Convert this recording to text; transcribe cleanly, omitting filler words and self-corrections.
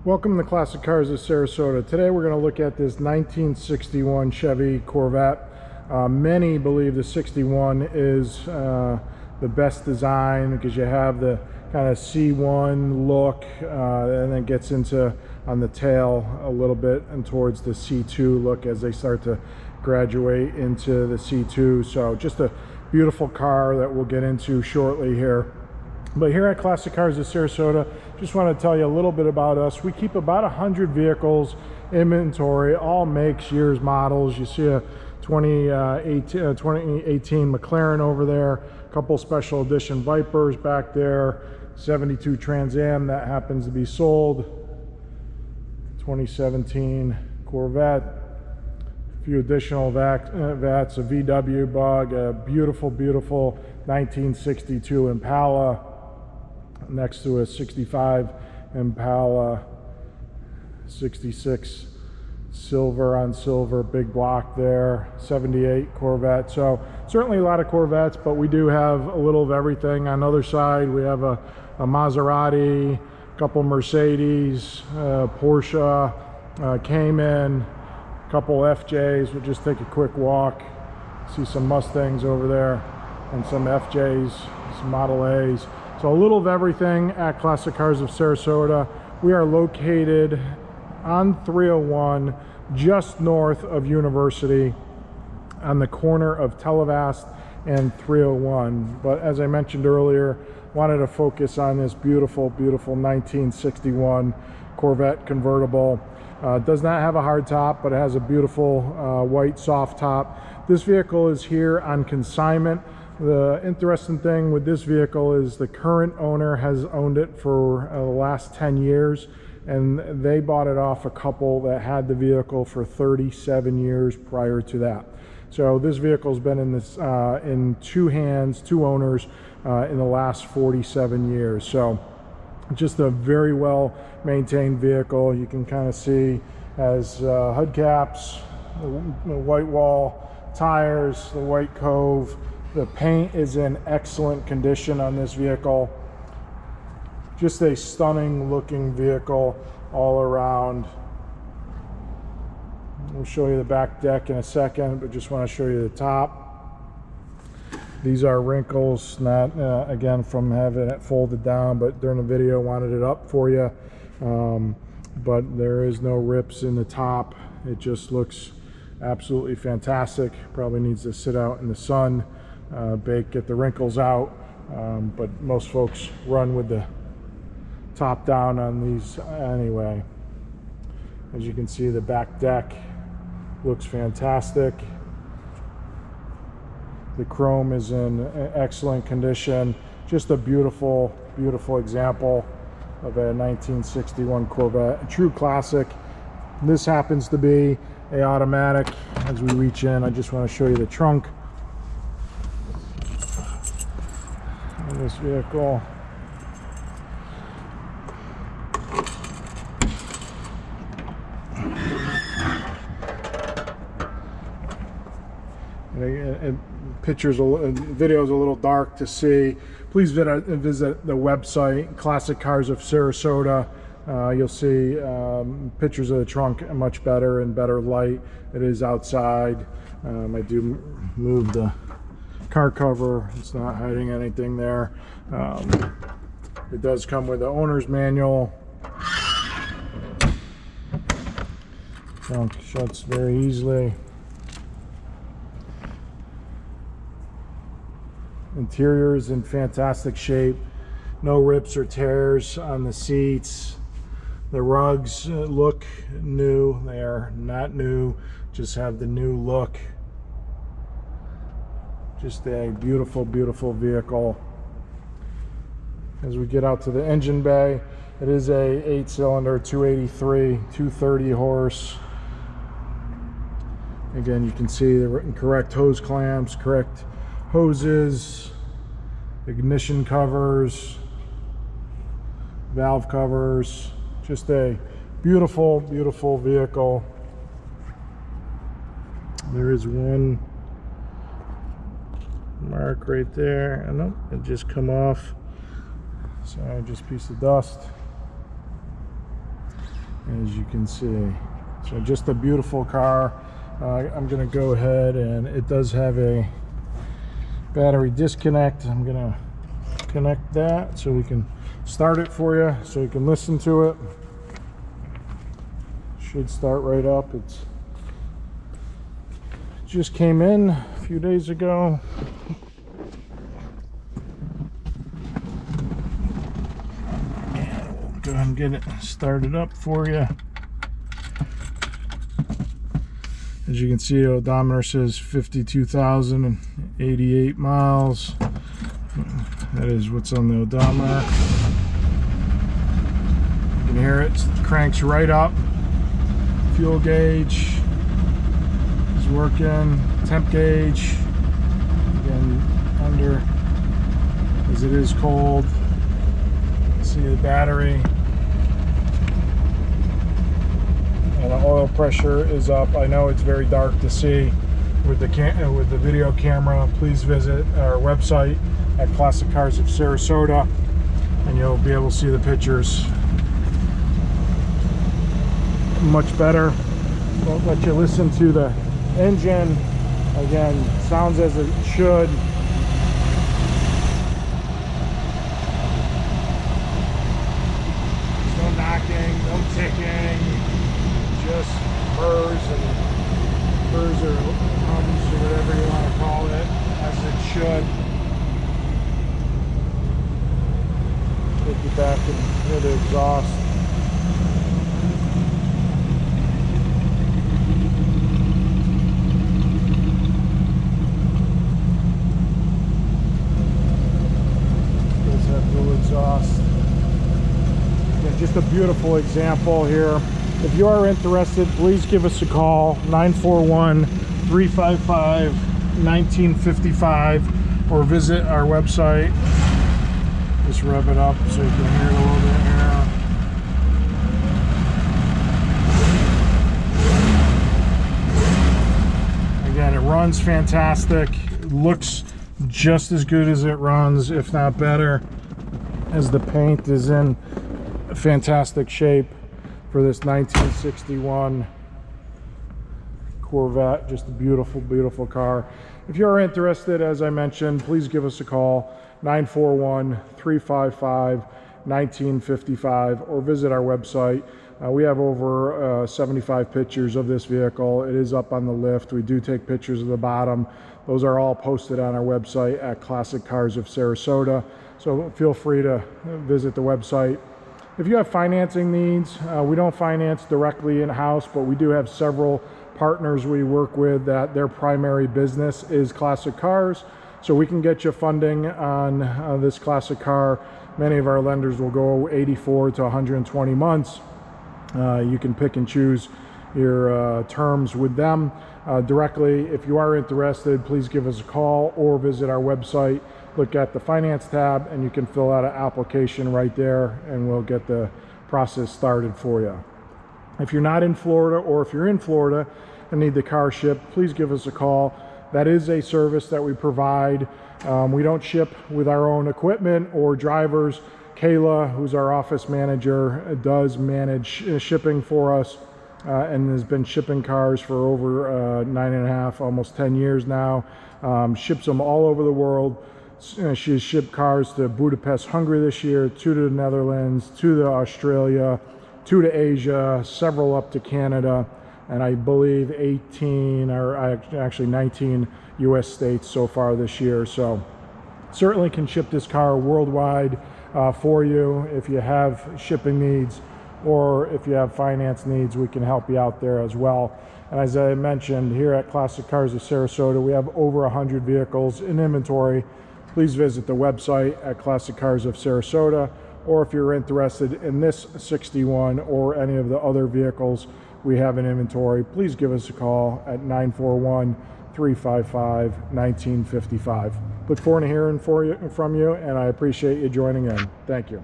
Welcome to Classic Cars of Sarasota. Today we're going to look at this 1961 Chevy Corvette. Many believe the 61 is the best design because you have the kind of C1 look and then gets into on the tail a little bit and towards the C2 look as they start to graduate into the C2. So just a beautiful car that we'll get into shortly here. But here at Classic Cars of Sarasota, just want to tell you a little bit about us. We keep about 100 vehicles inventory, all makes, years, models. You see a 2018 McLaren over there, a couple special edition Vipers back there, 72 Trans Am that happens to be sold, 2017 Corvette, a few additional vats, a VW Bug, a beautiful 1962 Impala, next to a 65 Impala, 66 silver on silver, big block there, 78 Corvette. So certainly a lot of Corvettes, but we do have a little of everything. On the other side we have a Maserati, a couple Mercedes, Porsche, Cayman, a couple FJs. We'll just take a quick walk, see some Mustangs over there and some FJs, some Model A's. So a little of everything at Classic Cars of Sarasota. We are located on 301, just north of University, on the corner of Televast and 301. But as I mentioned earlier, wanted to focus on this beautiful 1961 Corvette convertible. Does not have a hard top, but it has a beautiful white soft top. This vehicle is here on consignment. The interesting thing with this vehicle is the current owner has owned it for the last 10 years, and they bought it off a couple that had the vehicle for 37 years prior to that. So this vehicle's been in this in two owners in the last 47 years. So just a very well maintained vehicle. You can kind of see has hubcaps, the white wall tires, the white cove. The paint is in excellent condition on this vehicle. Just a stunning looking vehicle all around. We'll show you the back deck in a second, but just want to show you the top. These are wrinkles, not again from having it folded down, but during the video wanted it up for you. But there is no rips in the top. It just looks absolutely fantastic. Probably needs to sit out in the sun, bake, get the wrinkles out, but most folks run with the top down on these anyway. As you can see, the back deck looks fantastic. The chrome is in excellent condition. Just a beautiful example of a 1961 Corvette, a true classic. This happens to be a automatic. As we reach in, I just want to show you the trunk of this vehicle. Video is a little dark to see. Please visit the website, Classic Cars of Sarasota. You'll see pictures of the trunk much better in better light. It is outside. I do move the car cover. It's not hiding anything there. It does come with the owner's manual. Trunk shuts very easily. Interior is in fantastic shape. No rips or tears on the seats. The rugs look new. They are not new, just have the new look. Just a beautiful vehicle. As we get out to the engine bay, it is a 8-cylinder 283 230 horse. Again, you can see the correct hose clamps, correct hoses, ignition covers, valve covers. Just a beautiful vehicle. There is one mark right there. I know it just come off. So just a piece of dust. as you can see. So just a beautiful car. I'm going to go ahead, and it does have a battery disconnect. I'm going to connect that so we can start it for you, so you can listen to it. Should start right up. It just came in a few days ago. And we'll go ahead and get it started up for you. As you can see, the odometer says 52,088 miles. That is what's on the odometer. You can hear it cranks right up. Fuel gauge is working. Temp gauge, again, under, as it is cold. See the battery. And the oil pressure is up. I know it's very dark to see with the video camera. Please visit our website at Classic Cars of Sarasota, and you'll be able to see the pictures much better. Won't let you listen to the engine. Again, sounds as it should. No knocking, no ticking. Just purrs or hums or whatever you want to call it, as it should. Take you back and hear the exhaust. Does have dual exhaust. Yeah, just a beautiful example here. If you are interested, please give us a call, 941-355-1955, or visit our website. Just rev it up so you can hear it a little bit here. Again, it runs fantastic. It looks just as good as it runs, if not better, as the paint is in fantastic shape for this 1961 Corvette. Just a beautiful, beautiful car. If you're interested, as I mentioned, please give us a call, 941-355-1955, or visit our website. We have over 75 pictures of this vehicle. It is up on the lift. We do take pictures of the bottom. Those are all posted on our website at Classic Cars of Sarasota. So feel free to visit the website. If you have financing needs, we don't finance directly in-house, but we do have several partners we work with that their primary business is classic cars. So we can get you funding on this classic car. Many of our lenders will go 84 to 120 months. You can pick and choose your terms with them directly. If you are interested, please give us a call or visit our website. Look at the finance tab, and you can fill out an application right there, and we'll get the process started for you. If you're not in Florida, or if you're in Florida and need the car shipped, please give us a call. That is a service that we provide. We don't ship with our own equipment or drivers. Kayla, who's our office manager, does manage shipping for us and has been shipping cars for over 9.5, almost 10 years now. Ships them all over the world. She has shipped cars to Budapest, Hungary this year, 2 to the Netherlands, 2 to Australia, 2 to Asia, several up to Canada, and I believe 18 or actually 19 US states so far this year. So certainly can ship this car worldwide for you. If you have shipping needs or if you have finance needs, we can help you out there as well. And as I mentioned, here at Classic Cars of Sarasota, we have over 100 vehicles in inventory. Please visit the website at Classic Cars of Sarasota, or if you're interested in this 61 or any of the other vehicles we have in inventory, please give us a call at 941-355-1955. Look forward to hearing from you, and I appreciate you joining in. Thank you.